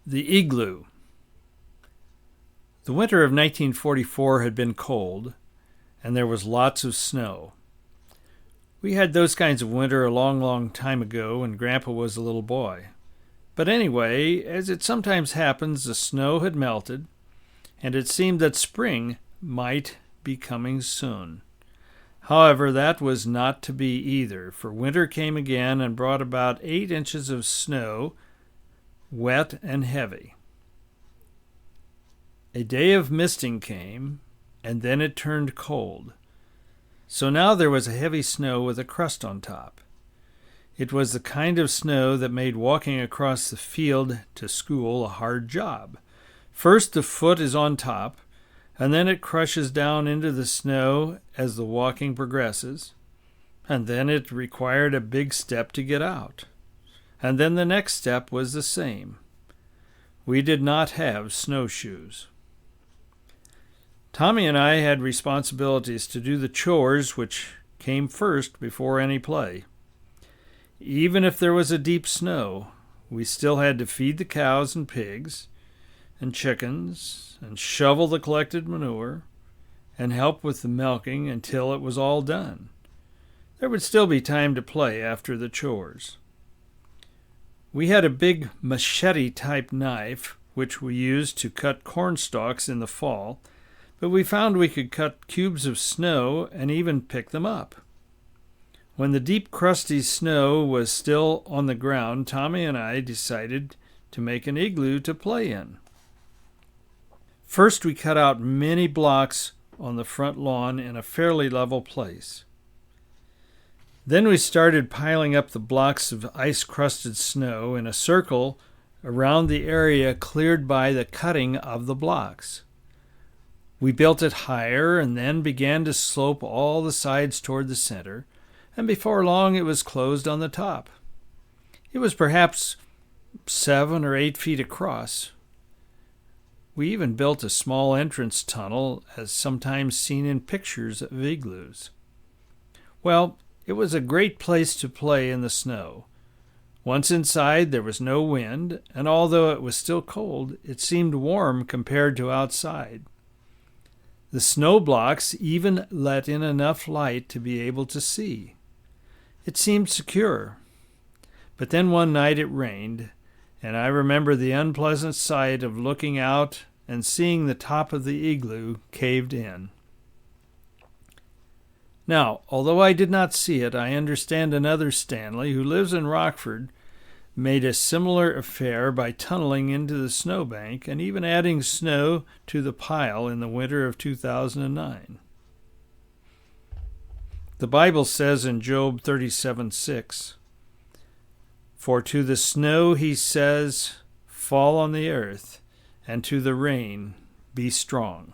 The Igloo. The winter of 1944 had been cold, and there was lots of snow. We had those kinds of winter a long, long time ago when Grandpa was a little boy. But anyway, as it sometimes happens, the snow had melted, and it seemed that spring might be coming soon. However, that was not to be either, for winter came again and brought about 8 inches of snow, wet and heavy. A day of misting came, and then it turned cold. So now there was a heavy snow with a crust on top. It was the kind of snow that made walking across the field to school a hard job. First the foot is on top, and then it crushes down into the snow as the walking progresses, and then it required a big step to get out. And then the next step was the same. We did not have snowshoes. Tommy and I had responsibilities to do the chores, which came first before any play. Even if there was a deep snow, we still had to feed the cows and pigs and chickens and shovel the collected manure and help with the milking until it was all done. There would still be time to play after the chores. We had a big machete-type knife, which we used to cut corn stalks in the fall, but we found we could cut cubes of snow and even pick them up. When the deep, crusty snow was still on the ground, Tommy and I decided to make an igloo to play in. First, we cut out many blocks on the front lawn in a fairly level place. Then we started piling up the blocks of ice-crusted snow in a circle around the area cleared by the cutting of the blocks. We built it higher and then began to slope all the sides toward the center, and before long it was closed on the top. It was perhaps 7 or 8 feet across. We even built a small entrance tunnel, as sometimes seen in pictures of igloos. Well, it was a great place to play in the snow. Once inside, there was no wind, and although it was still cold, it seemed warm compared to outside. The snow blocks even let in enough light to be able to see. It seemed secure. But then one night it rained, and I remember the unpleasant sight of looking out and seeing the top of the igloo caved in. Now, although I did not see it, I understand another Stanley, who lives in Rockford, made a similar affair by tunneling into the snowbank and even adding snow to the pile in the winter of 2009. The Bible says in Job 37:6, "For to the snow he says, 'Fall on the earth,' and to the rain, 'Be strong.'"